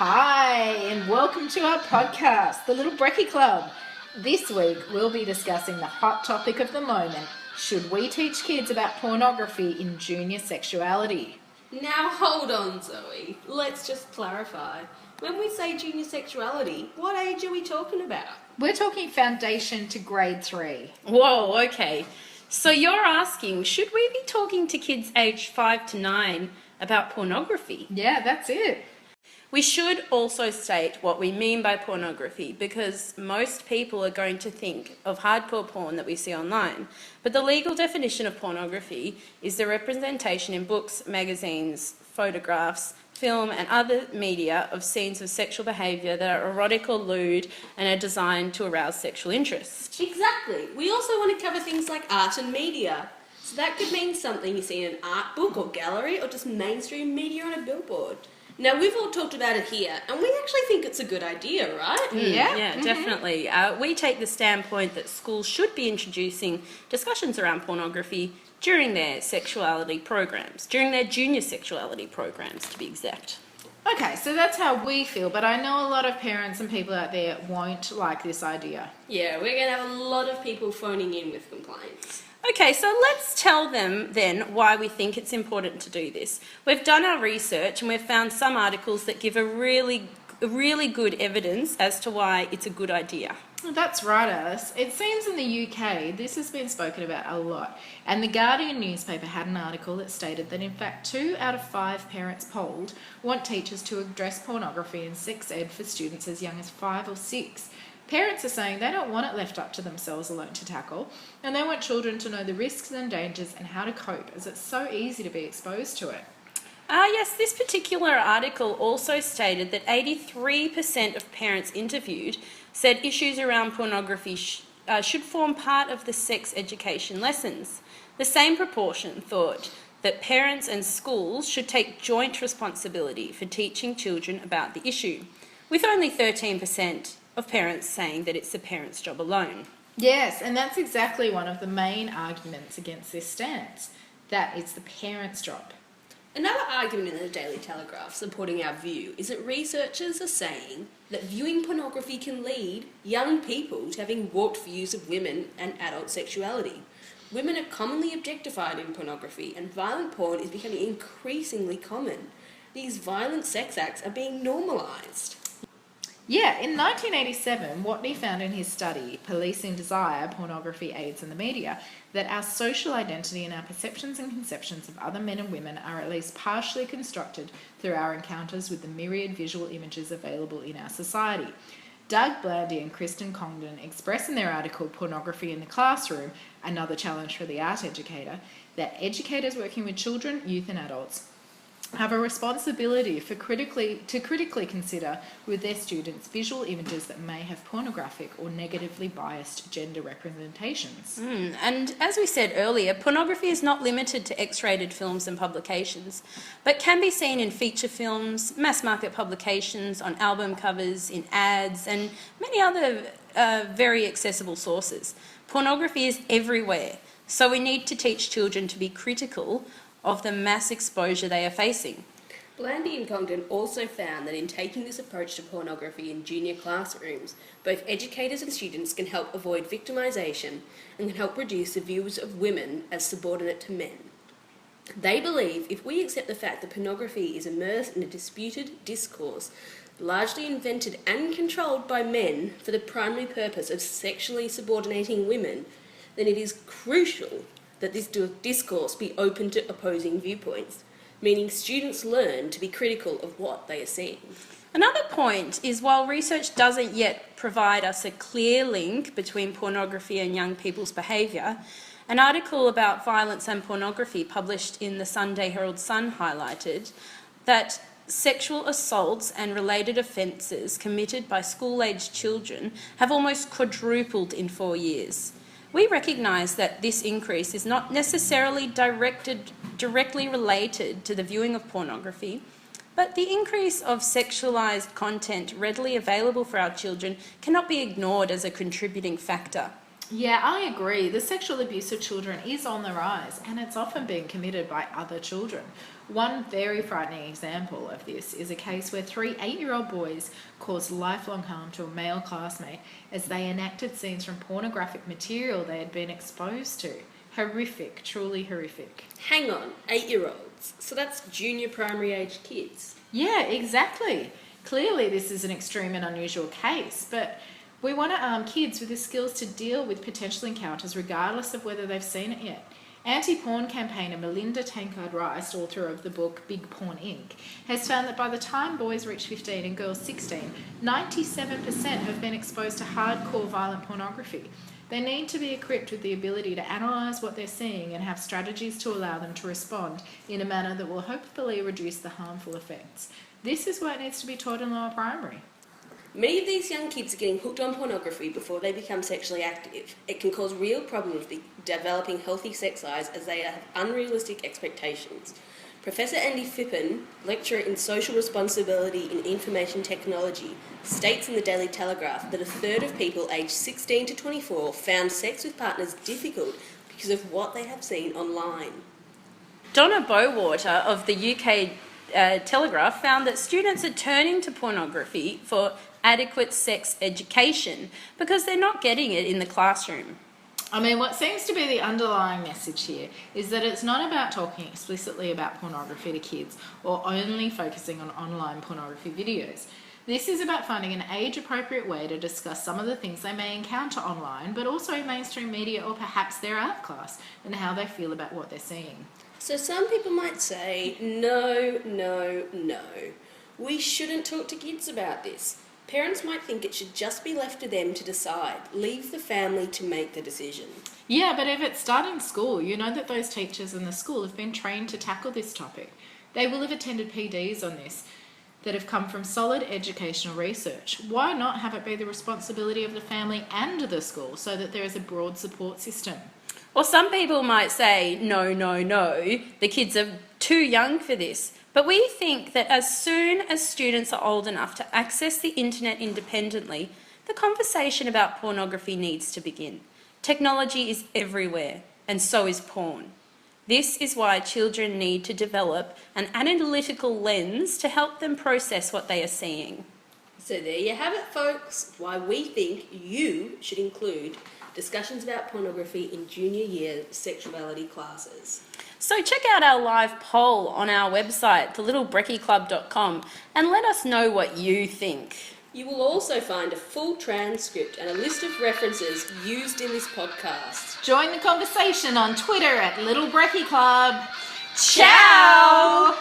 Hi, and welcome to our podcast, The Little Brekkie Club. This week, we'll be discussing the hot topic of the moment. Should we teach kids about pornography in junior sexuality? Now hold on, Zoe. Let's just clarify. When we say junior sexuality, what age are we talking about? We're talking foundation to grade 3. Whoa, okay. So you're asking, should we be talking to kids aged 5 to 9 about pornography? Yeah, that's it. We should also state what we mean by pornography, because most people are going to think of hardcore porn that we see online. But the legal definition of pornography is the representation in books, magazines, photographs, film and other media of scenes of sexual behaviour that are erotic or lewd and are designed to arouse sexual interest. Exactly. We also want to cover things like art and media. So that could mean something you see in an art book or gallery, or just mainstream media on a billboard. Now, we've all talked about it here, and we actually think it's a good idea, right? Yeah, Definitely. We take the standpoint that schools should be introducing discussions around pornography during their sexuality programs, during their junior sexuality programs, to be exact. Okay, so that's how we feel, but I know a lot of parents and people out there won't like this idea. Yeah, we're going to have a lot of people phoning in with complaints. Okay, so let's tell them then why we think it's important to do this. We've done our research and we've found some articles that give a really good evidence as to why it's a good idea. That's right, Alice. It seems in the UK this has been spoken about a lot, and the Guardian newspaper had an article that stated that in fact 2 out of 5 parents polled want teachers to address pornography and sex ed for students as young as 5 or 6. Parents are saying they don't want it left up to themselves alone to tackle, and they want children to know the risks and dangers and how to cope, as it's so easy to be exposed to it. Yes, this particular article also stated that 83% of parents interviewed said issues around pornography should form part of the sex education lessons. The same proportion thought that parents and schools should take joint responsibility for teaching children about the issue, with only 13% of parents saying that it's the parents' job alone. Yes, and that's exactly one of the main arguments against this stance, that it's the parents' job. Another argument in the Daily Telegraph supporting our view is that researchers are saying that viewing pornography can lead young people to having warped views of women and adult sexuality. Women are commonly objectified in pornography, and violent porn is becoming increasingly common. These violent sex acts are being normalised. Yeah, in 1987, Watney found in his study, Policing Desire, Pornography, AIDS and the Media, that our social identity and our perceptions and conceptions of other men and women are at least partially constructed through our encounters with the myriad visual images available in our society. Doug Blandy and Kristen Congdon express in their article Pornography in the Classroom, Another Challenge for the Art Educator, that educators working with children, youth and adults have a responsibility to critically consider with their students visual images that may have pornographic or negatively biased gender representations. And as we said earlier, pornography is not limited to X-rated films and publications, but can be seen in feature films, mass market publications, on album covers, in ads, and many other very accessible sources. Pornography is everywhere, so we need to teach children to be critical of the mass exposure they are facing. Blandy and Congdon also found that in taking this approach to pornography in junior classrooms, both educators and students can help avoid victimisation and can help reduce the views of women as subordinate to men. They believe if we accept the fact that pornography is immersed in a disputed discourse, largely invented and controlled by men for the primary purpose of sexually subordinating women, then it is crucial that this discourse be open to opposing viewpoints, meaning students learn to be critical of what they are seeing. Another point is, while research doesn't yet provide us a clear link between pornography and young people's behaviour, an article about violence and pornography published in the Sunday Herald Sun highlighted that sexual assaults and related offences committed by school-aged children have almost quadrupled in 4 years. We recognise that this increase is not necessarily directly related to the viewing of pornography, but the increase of sexualised content readily available for our children cannot be ignored as a contributing factor. Yeah, I agree. The sexual abuse of children is on the rise, and it's often being committed by other children. One very frightening example of this is a case where 3 8-year-old boys caused lifelong harm to a male classmate as they enacted scenes from pornographic material they had been exposed to. Horrific, truly horrific. Hang on, 8-year-olds. So that's junior primary age kids. Yeah, exactly. Clearly, this is an extreme and unusual case, but we want to arm kids with the skills to deal with potential encounters regardless of whether they've seen it yet. Anti-porn campaigner Melinda Tankard-Rice, author of the book Big Porn Inc., has found that by the time boys reach 15 and girls 16, 97% have been exposed to hardcore violent pornography. They need to be equipped with the ability to analyse what they're seeing and have strategies to allow them to respond in a manner that will hopefully reduce the harmful effects. This is what needs to be taught in lower primary. Many of these young kids are getting hooked on pornography before they become sexually active. It can cause real problems with developing healthy sex lives as they have unrealistic expectations. Professor Andy Phippen, lecturer in social responsibility in information technology, states in the Daily Telegraph that a third of people aged 16 to 24 found sex with partners difficult because of what they have seen online. Donna Bowater of the UK Telegraph found that students are turning to pornography for adequate sex education because they're not getting it in the classroom. I mean, what seems to be the underlying message here is that it's not about talking explicitly about pornography to kids or only focusing on online pornography videos. This is about finding an age-appropriate way to discuss some of the things they may encounter online, but also in mainstream media or perhaps their art class, and how they feel about what they're seeing. So some people might say, no. We shouldn't talk to kids about this. Parents might think it should just be left to them to decide. Leave the family to make the decision. Yeah, but if it's starting school, you know that those teachers in the school have been trained to tackle this topic. They will have attended PDs on this that have come from solid educational research. Why not have it be the responsibility of the family and the school so that there is a broad support system? Or some people might say, no, the kids are too young for this. But we think that as soon as students are old enough to access the internet independently, the conversation about pornography needs to begin. Technology is everywhere, and so is porn. This is why children need to develop an analytical lens to help them process what they are seeing. So there you have it, folks. Why we think you should include discussions about pornography in junior year sexuality classes. So check out our live poll on our website, thelittlebreccieclub.com, and let us know what you think. You will also find a full transcript and a list of references used in this podcast. Join the conversation on Twitter at Little Breccie Club. Ciao!